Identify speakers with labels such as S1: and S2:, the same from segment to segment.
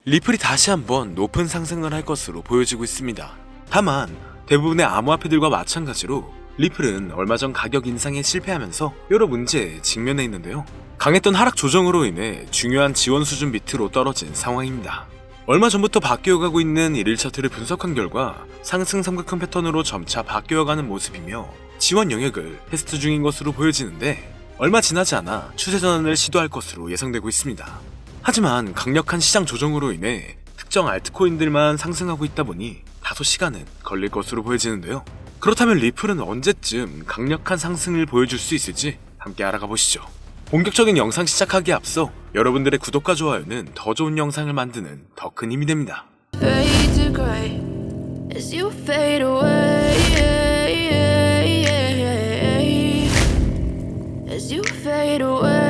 S1: 리플이 다시 한번 높은 상승을 할 것으로 보여지고 있습니다. 다만 대부분의 암호화폐들과 마찬가지로 리플은 얼마 전 가격 인상에 실패하면서 여러 문제에 직면해 있는데요. 강했던 하락 조정으로 인해 중요한 지원 수준 밑으로 떨어진 상황입니다. 얼마 전부터 바뀌어가고 있는 일일 차트를 분석한 결과 상승 삼각형 패턴으로 점차 바뀌어가는 모습이며 지원 영역을 테스트 중인 것으로 보여지는데 얼마 지나지 않아 추세 전환을 시도할 것으로 예상되고 있습니다. 하지만 강력한 시장 조정으로 인해 특정 알트코인들만 상승하고 있다 보니 다소 시간은 걸릴 것으로 보여지는데요. 그렇다면 리플은 언제쯤 강력한 상승을 보여줄 수 있을지 함께 알아가 보시죠. 본격적인 영상 시작하기에 앞서 여러분들의 구독과 좋아요는 더 좋은 영상을 만드는 더 큰 힘이 됩니다.
S2: Fade to gray as you fade away. As you fade away.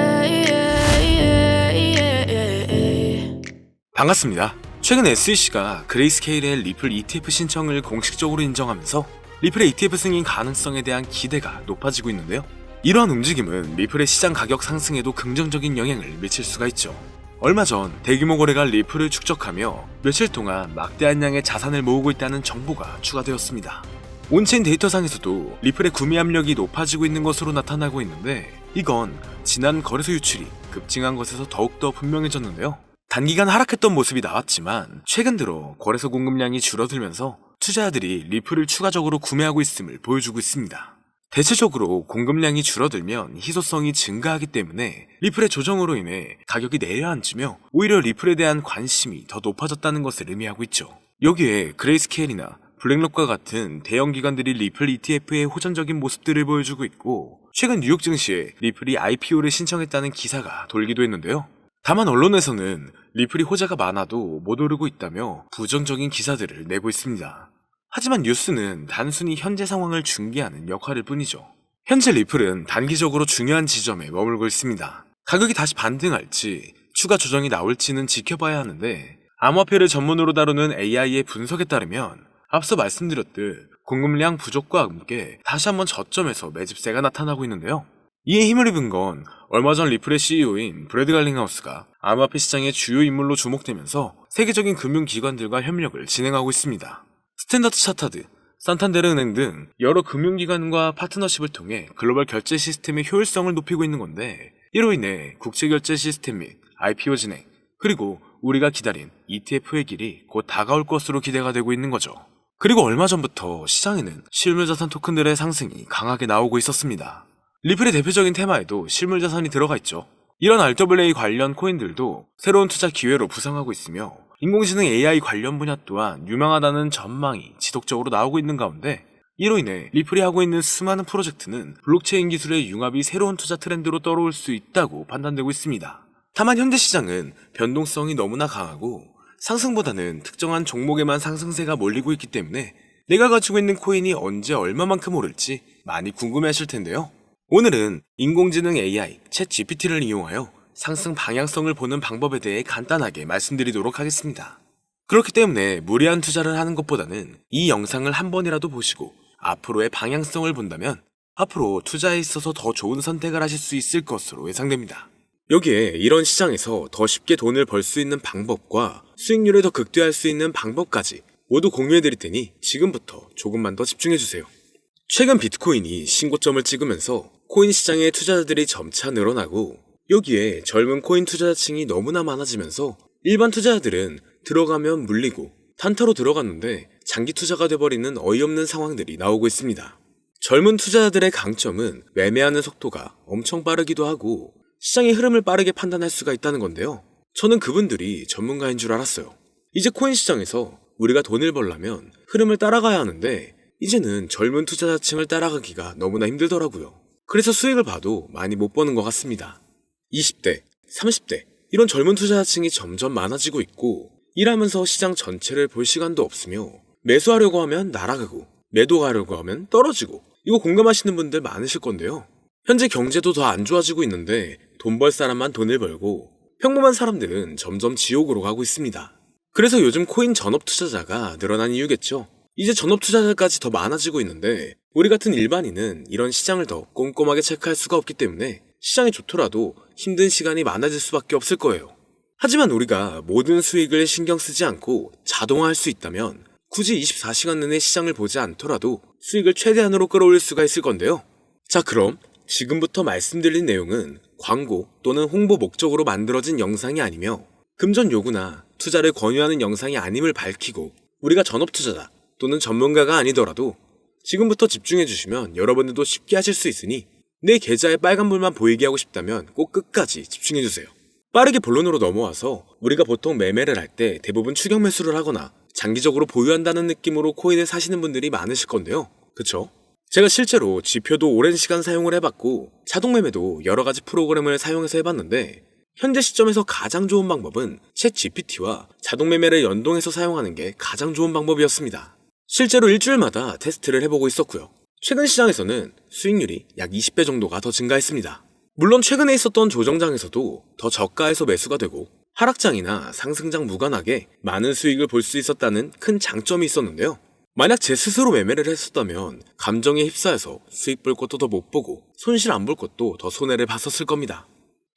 S1: 반갑습니다. 최근 SEC가 그레이스케일의 리플 ETF 신청을 공식적으로 인정하면서 리플의 ETF 승인 가능성에 대한 기대가 높아지고 있는데요. 이러한 움직임은 리플의 시장 가격 상승에도 긍정적인 영향을 미칠 수가 있죠. 얼마 전 대규모 거래가 리플을 축적하며 며칠 동안 막대한 양의 자산을 모으고 있다는 정보가 추가되었습니다. 온체인 데이터상에서도 리플의 구매 압력이 높아지고 있는 것으로 나타나고 있는데 이건 지난 거래소 유출이 급증한 것에서 더욱더 분명해졌는데요. 단기간 하락했던 모습이 나왔지만 최근 들어 거래소 공급량이 줄어들면서 투자자들이 리플을 추가적으로 구매하고 있음을 보여주고 있습니다. 대체적으로 공급량이 줄어들면 희소성이 증가하기 때문에 리플의 조정으로 인해 가격이 내려앉으며 오히려 리플에 대한 관심이 더 높아졌다는 것을 의미하고 있죠. 여기에 그레이스케일이나 블랙록과 같은 대형 기관들이 리플 ETF의 호전적인 모습들을 보여주고 있고 최근 뉴욕 증시에 리플이 IPO를 신청했다는 기사가 돌기도 했는데요. 다만 언론에서는 리플이 호재가 많아도 못 오르고 있다며 부정적인 기사들을 내고 있습니다. 하지만 뉴스는 단순히 현재 상황을 중계하는 역할일 뿐이죠. 현재 리플은 단기적으로 중요한 지점에 머물고 있습니다. 가격이 다시 반등할지 추가 조정이 나올지는 지켜봐야 하는데 암호화폐를 전문으로 다루는 AI의 분석에 따르면 앞서 말씀드렸듯 공급량 부족과 함께 다시 한번 저점에서 매집세가 나타나고 있는데요. 이에 힘을 입은 건 얼마 전 리플의 CEO인 브래드 갈링하우스가 암호화폐 시장의 주요 인물로 주목되면서 세계적인 금융기관들과 협력을 진행하고 있습니다. 스탠다드 차타드, 산탄데르 은행 등 여러 금융기관과 파트너십을 통해 글로벌 결제 시스템의 효율성을 높이고 있는 건데 이로 인해 국제결제 시스템 및 IPO 진행, 그리고 우리가 기다린 ETF의 길이 곧 다가올 것으로 기대가 되고 있는 거죠. 그리고 얼마 전부터 시장에는 실물자산 토큰들의 상승이 강하게 나오고 있었습니다. 리플의 대표적인 테마에도 실물자산이 들어가 있죠. 이런 RWA 관련 코인들도 새로운 투자 기회로 부상하고 있으며 인공지능 AI 관련 분야 또한 유망하다는 전망이 지속적으로 나오고 있는 가운데 이로 인해 리플이 하고 있는 수많은 프로젝트는 블록체인 기술의 융합이 새로운 투자 트렌드로 떠오를 수 있다고 판단되고 있습니다. 다만 현재 시장은 변동성이 너무나 강하고 상승보다는 특정한 종목에만 상승세가 몰리고 있기 때문에 내가 가지고 있는 코인이 언제 얼마만큼 오를지 많이 궁금해하실 텐데요. 오늘은 인공지능 AI 챗GPT를 이용하여 상승 방향성을 보는 방법에 대해 간단하게 말씀드리도록 하겠습니다. 그렇기 때문에 무리한 투자를 하는 것보다는 이 영상을 한 번이라도 보시고 앞으로의 방향성을 본다면 앞으로 투자에 있어서 더 좋은 선택을 하실 수 있을 것으로 예상됩니다. 여기에 이런 시장에서 더 쉽게 돈을 벌 수 있는 방법과 수익률을 더 극대화할 수 있는 방법까지 모두 공유해드릴 테니 지금부터 조금만 더 집중해주세요. 최근 비트코인이 신고점을 찍으면서 코인 시장의 투자자들이 점차 늘어나고 여기에 젊은 코인 투자자층이 너무나 많아지면서 일반 투자자들은 들어가면 물리고 단타로 들어갔는데 장기 투자가 돼버리는 어이없는 상황들이 나오고 있습니다. 젊은 투자자들의 강점은 매매하는 속도가 엄청 빠르기도 하고 시장의 흐름을 빠르게 판단할 수가 있다는 건데요. 저는 그분들이 전문가인 줄 알았어요. 이제 코인 시장에서 우리가 돈을 벌려면 흐름을 따라가야 하는데 이제는 젊은 투자자층을 따라가기가 너무나 힘들더라고요. 그래서 수익을 봐도 많이 못 버는 것 같습니다. 20대, 30대 이런 젊은 투자자층이 점점 많아지고 있고 일하면서 시장 전체를 볼 시간도 없으며 매수하려고 하면 날아가고 매도하려고 하면 떨어지고 이거 공감하시는 분들 많으실 건데요. 현재 경제도 더 안 좋아지고 있는데 돈 벌 사람만 돈을 벌고 평범한 사람들은 점점 지옥으로 가고 있습니다. 그래서 요즘 코인 전업 투자자가 늘어난 이유겠죠. 이제 전업 투자자까지 더 많아지고 있는데 우리 같은 일반인은 이런 시장을 더 꼼꼼하게 체크할 수가 없기 때문에 시장이 좋더라도 힘든 시간이 많아질 수밖에 없을 거예요. 하지만 우리가 모든 수익을 신경 쓰지 않고 자동화할 수 있다면 굳이 24시간 내내 시장을 보지 않더라도 수익을 최대한으로 끌어올릴 수가 있을 건데요. 자, 그럼 지금부터 말씀드린 내용은 광고 또는 홍보 목적으로 만들어진 영상이 아니며 금전 요구나 투자를 권유하는 영상이 아님을 밝히고, 우리가 전업투자자 또는 전문가가 아니더라도 지금부터 집중해주시면 여러분들도 쉽게 하실 수 있으니 내 계좌에 빨간불만 보이게 하고 싶다면 꼭 끝까지 집중해주세요. 빠르게 본론으로 넘어와서, 우리가 보통 매매를 할 때 대부분 추격 매수를 하거나 장기적으로 보유한다는 느낌으로 코인을 사시는 분들이 많으실 건데요. 그쵸? 제가 실제로 지표도 오랜 시간 사용을 해봤고 자동 매매도 여러 가지 프로그램을 사용해서 해봤는데, 현재 시점에서 가장 좋은 방법은 챗 GPT와 자동 매매를 연동해서 사용하는 게 가장 좋은 방법이었습니다. 실제로 일주일마다 테스트를 해보고 있었고요. 최근 시장에서는 수익률이 약 20배 정도가 더 증가했습니다. 물론 최근에 있었던 조정장에서도 더 저가에서 매수가 되고 하락장이나 상승장 무관하게 많은 수익을 볼 수 있었다는 큰 장점이 있었는데요. 만약 제 스스로 매매를 했었다면 감정에 휩싸여서 수익 볼 것도 더 못 보고 손실 안 볼 것도 더 손해를 봤었을 겁니다.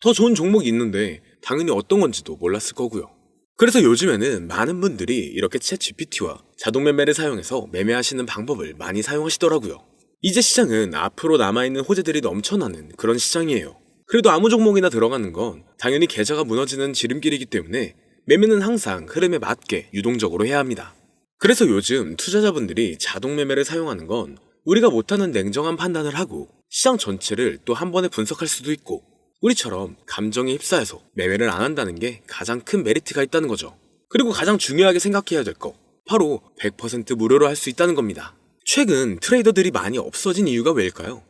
S1: 더 좋은 종목이 있는데 당연히 어떤 건지도 몰랐을 거고요. 그래서 요즘에는 많은 분들이 이렇게 챗 GPT와 자동 매매를 사용해서 매매하시는 방법을 많이 사용하시더라고요. 이제 시장은 앞으로 남아있는 호재들이 넘쳐나는 그런 시장이에요. 그래도 아무 종목이나 들어가는 건 당연히 계좌가 무너지는 지름길이기 때문에 매매는 항상 흐름에 맞게 유동적으로 해야 합니다. 그래서 요즘 투자자분들이 자동 매매를 사용하는 건 우리가 못하는 냉정한 판단을 하고 시장 전체를 또 한 번에 분석할 수도 있고, 우리처럼 감정에 휩싸여서 매매를 안 한다는 게 가장 큰 메리트가 있다는 거죠. 그리고 가장 중요하게 생각해야 될 거, 바로 100% 무료로 할 수 있다는 겁니다. 최근 트레이더들이 많이 없어진 이유가 왜일까요?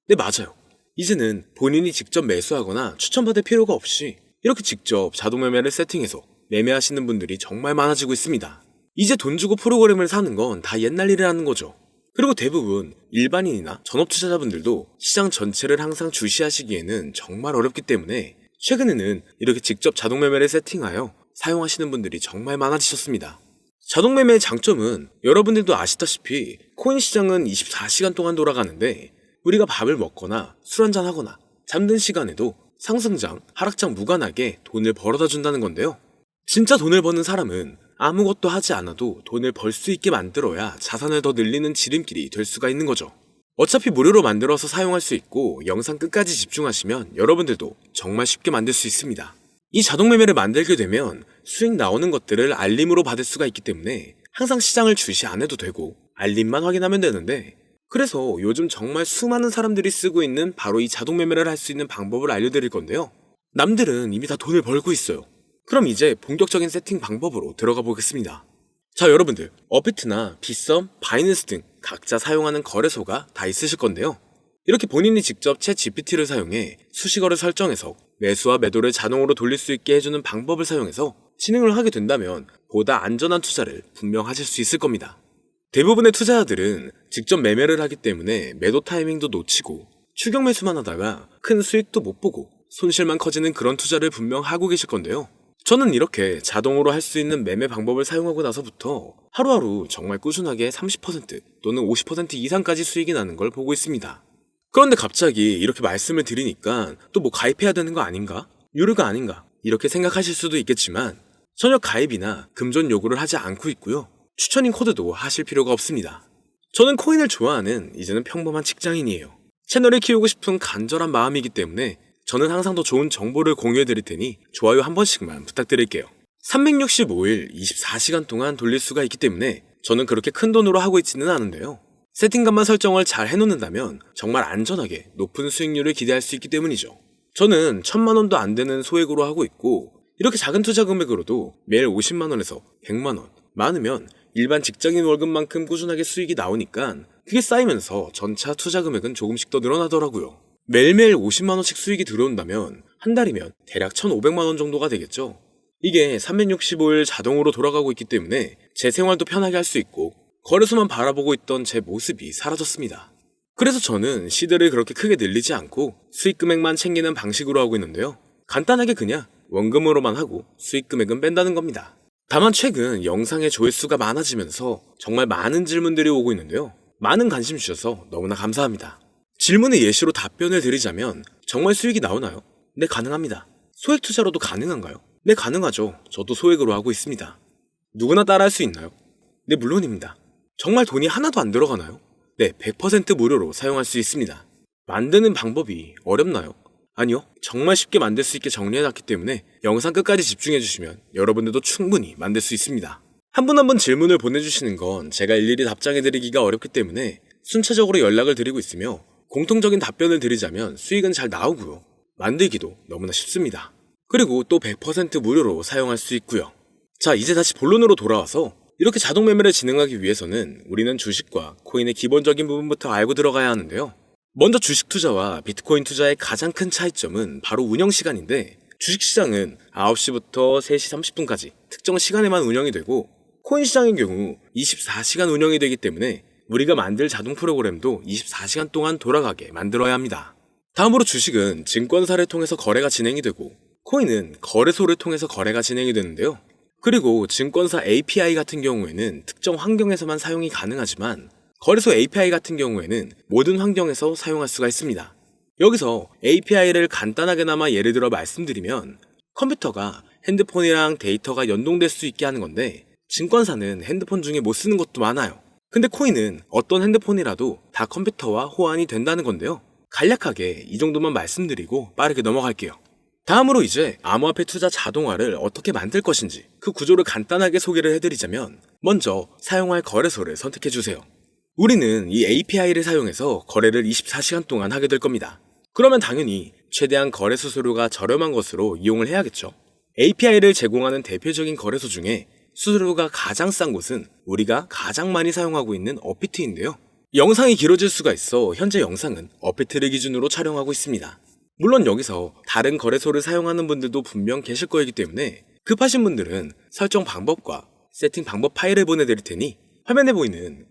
S1: 네, 맞아요. 이제는 본인이 직접 매수하거나 추천받을 필요가 없이 이렇게 직접 자동 매매를 세팅해서 매매하시는 분들이 정말 많아지고 있습니다. 이제 돈 주고 프로그램을 사는 건 다 옛날 일이라는 거죠. 그리고 대부분 일반인이나 전업투자자분들도 시장 전체를 항상 주시하시기에는 정말 어렵기 때문에 최근에는 이렇게 직접 자동 매매를 세팅하여 사용하시는 분들이 정말 많아지셨습니다. 자동 매매의 장점은 여러분들도 아시다시피 코인 시장은 24시간 동안 돌아가는데, 우리가 밥을 먹거나 술 한잔 하거나 잠든 시간에도 상승장, 하락장 무관하게 돈을 벌어다 준다는 건데요. 진짜 돈을 버는 사람은 아무것도 하지 않아도 돈을 벌 수 있게 만들어야 자산을 더 늘리는 지름길이 될 수가 있는 거죠. 어차피 무료로 만들어서 사용할 수 있고 영상 끝까지 집중하시면 여러분들도 정말 쉽게 만들 수 있습니다. 이 자동 매매를 만들게 되면 수익 나오는 것들을 알림으로 받을 수가 있기 때문에 항상 시장을 주시 안 해도 되고 알림만 확인하면 되는데, 그래서 요즘 정말 수많은 사람들이 쓰고 있는 바로 이 자동 매매를 할 수 있는 방법을 알려드릴 건데요. 남들은 이미 다 돈을 벌고 있어요. 그럼 이제 본격적인 세팅 방법으로 들어가 보겠습니다. 자, 여러분들, 업비트나 빗썸, 바이낸스 등 각자 사용하는 거래소가 다 있으실 건데요. 이렇게 본인이 직접 챗 GPT를 사용해 수식어를 설정해서 매수와 매도를 자동으로 돌릴 수 있게 해주는 방법을 사용해서 진행을 하게 된다면 보다 안전한 투자를 분명 하실 수 있을 겁니다. 대부분의 투자자들은 직접 매매를 하기 때문에 매도 타이밍도 놓치고 추격 매수만 하다가 큰 수익도 못 보고 손실만 커지는 그런 투자를 분명 하고 계실 건데요. 저는 이렇게 자동으로 할 수 있는 매매 방법을 사용하고 나서부터 하루하루 정말 꾸준하게 30% 또는 50% 이상까지 수익이 나는 걸 보고 있습니다. 그런데 갑자기 이렇게 말씀을 드리니까 또 뭐 가입해야 되는 거 아닌가? 유료가 아닌가? 이렇게 생각하실 수도 있겠지만 전혀 가입이나 금전 요구를 하지 않고 있고요. 추천인 코드도 하실 필요가 없습니다. 저는 코인을 좋아하는 이제는 평범한 직장인이에요. 채널을 키우고 싶은 간절한 마음이기 때문에 저는 항상 더 좋은 정보를 공유해 드릴 테니 좋아요 한 번씩만 부탁드릴게요. 365일 24시간 동안 돌릴 수가 있기 때문에 저는 그렇게 큰 돈으로 하고 있지는 않은데요. 세팅값만 설정을 잘 해놓는다면 정말 안전하게 높은 수익률을 기대할 수 있기 때문이죠. 저는 1000만 원도 안 되는 소액으로 하고 있고, 이렇게 작은 투자 금액으로도 매일 50만 원에서 100만 원, 많으면 일반 직장인 월급만큼 꾸준하게 수익이 나오니까 그게 쌓이면서 전차 투자 금액은 조금씩 더 늘어나더라고요. 매일매일 50만 원씩 수익이 들어온다면 한 달이면 대략 1,500만 원 정도가 되겠죠. 이게 365일 자동으로 돌아가고 있기 때문에 제 생활도 편하게 할 수 있고 거래소만 바라보고 있던 제 모습이 사라졌습니다. 그래서 저는 시드를 그렇게 크게 늘리지 않고 수익 금액만 챙기는 방식으로 하고 있는데요. 간단하게 그냥 원금으로만 하고 수익 금액은 뺀다는 겁니다. 다만 최근 영상의 조회수가 많아지면서 정말 많은 질문들이 오고 있는데요. 많은 관심 주셔서 너무나 감사합니다. 질문의 예시로 답변을 드리자면 정말 수익이 나오나요? 네, 가능합니다. 소액 투자로도 가능한가요? 네, 가능하죠. 저도 소액으로 하고 있습니다. 누구나 따라할 수 있나요? 네, 물론입니다. 정말 돈이 하나도 안 들어가나요? 네, 100% 무료로 사용할 수 있습니다. 만드는 방법이 어렵나요? 아니요, 정말 쉽게 만들 수 있게 정리해놨기 때문에 영상 끝까지 집중해주시면 여러분들도 충분히 만들 수 있습니다. 한 분 한 분 질문을 보내주시는 건 제가 일일이 답장해드리기가 어렵기 때문에 순차적으로 연락을 드리고 있으며, 공통적인 답변을 드리자면 수익은 잘 나오고요. 만들기도 너무나 쉽습니다. 그리고 또 100% 무료로 사용할 수 있고요. 자, 이제 다시 본론으로 돌아와서 이렇게 자동 매매를 진행하기 위해서는 우리는 주식과 코인의 기본적인 부분부터 알고 들어가야 하는데요. 먼저 주식 투자와 비트코인 투자의 가장 큰 차이점은 바로 운영 시간인데, 주식시장은 9시부터 3시 30분까지 특정 시간에만 운영이 되고, 코인 시장의 경우 24시간 운영이 되기 때문에 우리가 만들 자동 프로그램도 24시간 동안 돌아가게 만들어야 합니다. 다음으로 주식은 증권사를 통해서 거래가 진행이 되고, 코인은 거래소를 통해서 거래가 진행이 되는데요. 그리고 증권사 API 같은 경우에는 특정 환경에서만 사용이 가능하지만, 거래소 API 같은 경우에는 모든 환경에서 사용할 수가 있습니다. 여기서 API를 간단하게나마 예를 들어 말씀드리면, 컴퓨터가 핸드폰이랑 데이터가 연동될 수 있게 하는 건데, 증권사는 핸드폰 중에 못 쓰는 것도 많아요. 근데 코인은 어떤 핸드폰이라도 다 컴퓨터와 호환이 된다는 건데요. 간략하게 이 정도만 말씀드리고 빠르게 넘어갈게요. 다음으로 이제 암호화폐 투자 자동화를 어떻게 만들 것인지 그 구조를 간단하게 소개를 해드리자면, 먼저 사용할 거래소를 선택해주세요. 우리는 이 API를 사용해서 거래를 24시간 동안 하게 될 겁니다. 그러면 당연히 최대한 거래 수수료가 저렴한 것으로 이용을 해야겠죠. API를 제공하는 대표적인 거래소 중에 수수료가 가장 싼 곳은 우리가 가장 많이 사용하고 있는 업비트인데요. 영상이 길어질 수가 있어 현재 영상은 업비트를 기준으로 촬영하고 있습니다. 물론 여기서 다른 거래소를 사용하는 분들도 분명 계실 거이기 때문에 급하신 분들은 설정 방법과 세팅 방법 파일을 보내드릴 테니 화면에 보이는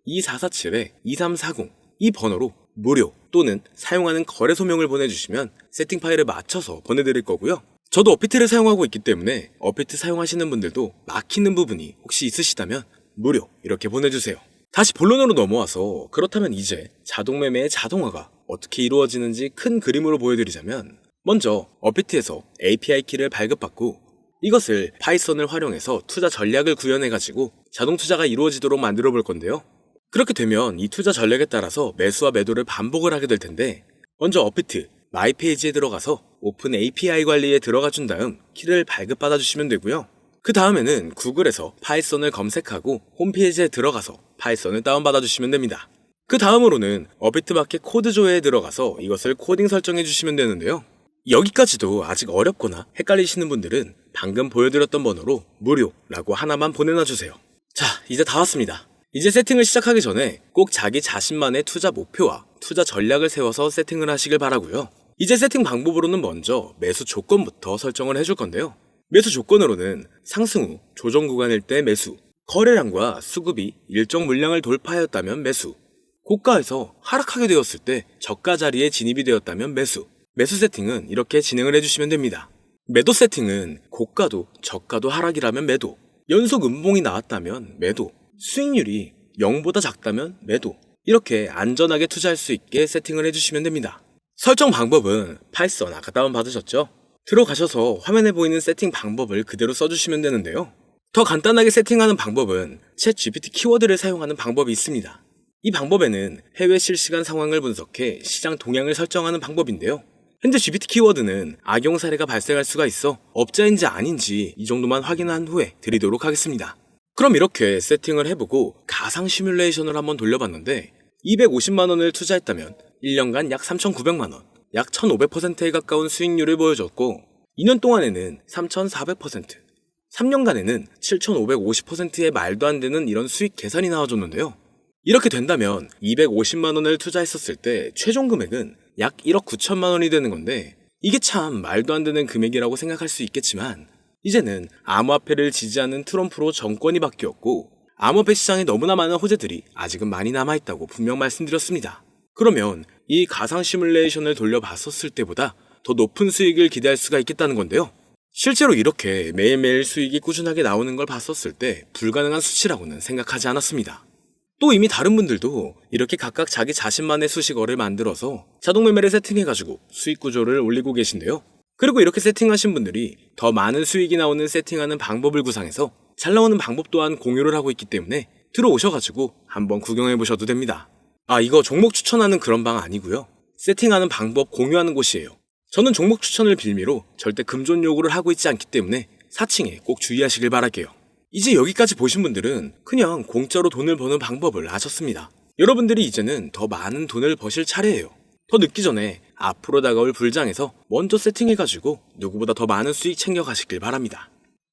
S1: 010-2447-2340 이 번호로 무료 또는 사용하는 거래소명을 보내주시면 세팅 파일을 맞춰서 보내드릴 거고요. 저도 업비트를 사용하고 있기 때문에 업비트 사용하시는 분들도 막히는 부분이 혹시 있으시다면 무료 이렇게 보내주세요. 다시 본론으로 넘어와서, 그렇다면 이제 자동매매의 자동화가 어떻게 이루어지는지 큰 그림으로 보여드리자면, 먼저 업비트에서 API 키를 발급받고 이것을 파이썬을 활용해서 투자 전략을 구현해가지고 자동 투자가 이루어지도록 만들어 볼 건데요. 그렇게 되면 이 투자 전략에 따라서 매수와 매도를 반복을 하게 될 텐데, 먼저 업비트 마이 페이지에 들어가서 오픈 API 관리에 들어가 준 다음 키를 발급받아 주시면 되고요. 그 다음에는 구글에서 파이썬을 검색하고 홈페이지에 들어가서 파이썬을 다운받아 주시면 됩니다. 그 다음으로는 업비트 마켓 코드 조회에 들어가서 이것을 코딩 설정해 주시면 되는데요. 여기까지도 아직 어렵거나 헷갈리시는 분들은 방금 보여드렸던 번호로 무료라고 하나만 보내놔 주세요. 자, 이제 다 왔습니다. 이제 세팅을 시작하기 전에 꼭 자기 자신만의 투자 목표와 투자 전략을 세워서 세팅을 하시길 바라고요. 이제 세팅 방법으로는 먼저 매수 조건부터 설정을 해줄 건데요. 매수 조건으로는 상승 후 조정 구간일 때 매수, 거래량과 수급이 일정 물량을 돌파하였다면 매수, 고가에서 하락하게 되었을 때 저가 자리에 진입이 되었다면 매수. 매수 세팅은 이렇게 진행을 해주시면 됩니다. 매도 세팅은 고가도 저가도 하락이라면 매도, 연속 음봉이 나왔다면 매도, 수익률이 0보다 작다면 매도, 이렇게 안전하게 투자할 수 있게 세팅을 해주시면 됩니다. 설정 방법은 파이썬 아까 다운받으셨죠? 들어가셔서 화면에 보이는 세팅 방법을 그대로 써주시면 되는데요. 더 간단하게 세팅하는 방법은 챗 GPT 키워드를 사용하는 방법이 있습니다. 이 방법에는 해외 실시간 상황을 분석해 시장 동향을 설정하는 방법인데요. 현재 GPT 키워드는 악용 사례가 발생할 수가 있어 업자인지 아닌지 이 정도만 확인한 후에 드리도록 하겠습니다. 그럼 이렇게 세팅을 해보고 가상 시뮬레이션을 한번 돌려봤는데, 250만원을 투자했다면 1년간 약 3,900만원, 약 1,500%에 가까운 수익률을 보여줬고, 2년 동안에는 3,400%, 3년간에는 7,550%의 말도 안 되는 이런 수익 계산이 나와줬는데요. 이렇게 된다면 250만원을 투자했었을 때 최종 금액은 약 1억 9천만원이 되는 건데, 이게 참 말도 안 되는 금액이라고 생각할 수 있겠지만, 이제는 암호화폐를 지지하는 트럼프로 정권이 바뀌었고 암호화폐 시장에 너무나 많은 호재들이 아직은 많이 남아있다고 분명 말씀드렸습니다. 그러면 이 가상 시뮬레이션을 돌려봤었을 때보다 더 높은 수익을 기대할 수가 있겠다는 건데요. 실제로 이렇게 매일매일 수익이 꾸준하게 나오는 걸 봤었을 때 불가능한 수치라고는 생각하지 않았습니다. 또 이미 다른 분들도 이렇게 각각 자기 자신만의 수식어를 만들어서 자동 매매를 세팅해가지고 수익 구조를 올리고 계신데요. 그리고 이렇게 세팅하신 분들이 더 많은 수익이 나오는 세팅하는 방법을 구상해서 잘 나오는 방법 또한 공유를 하고 있기 때문에 들어오셔가지고 한번 구경해보셔도 됩니다. 아, 이거 종목 추천하는 그런 방 아니고요. 세팅하는 방법 공유하는 곳이에요. 저는 종목 추천을 빌미로 절대 금전 요구를 하고 있지 않기 때문에 사칭에 꼭 주의하시길 바랄게요. 이제 여기까지 보신 분들은 그냥 공짜로 돈을 버는 방법을 아셨습니다. 여러분들이 이제는 더 많은 돈을 버실 차례예요. 더 늦기 전에 앞으로 다가올 불장에서 먼저 세팅해가지고 누구보다 더 많은 수익 챙겨가시길 바랍니다.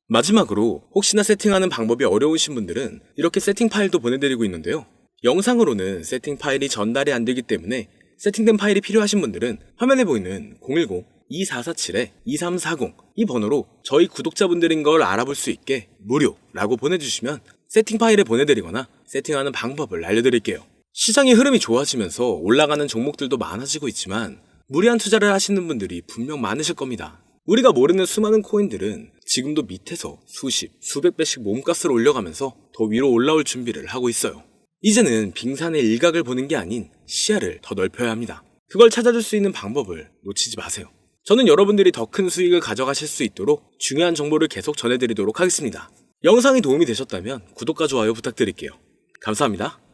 S1: 마지막으로 혹시나 세팅하는 방법이 어려우신 분들은 이렇게 세팅 파일도 보내드리고 있는데요. 영상으로는 세팅 파일이 전달이 안 되기 때문에 세팅된 파일이 필요하신 분들은 화면에 보이는 010-2447-2340 이 번호로 저희 구독자분들인 걸 알아볼 수 있게 무료라고 보내주시면 세팅 파일을 보내드리거나 세팅하는 방법을 알려드릴게요. 시장의 흐름이 좋아지면서 올라가는 종목들도 많아지고 있지만 무리한 투자를 하시는 분들이 분명 많으실 겁니다. 우리가 모르는 수많은 코인들은 지금도 밑에서 수십, 수백 배씩 몸값을 올려가면서 더 위로 올라올 준비를 하고 있어요. 이제는 빙산의 일각을 보는 게 아닌 시야를 더 넓혀야 합니다. 그걸 찾아줄 수 있는 방법을 놓치지 마세요. 저는 여러분들이 더 큰 수익을 가져가실 수 있도록 중요한 정보를 계속 전해드리도록 하겠습니다. 영상이 도움이 되셨다면 구독과 좋아요 부탁드릴게요. 감사합니다.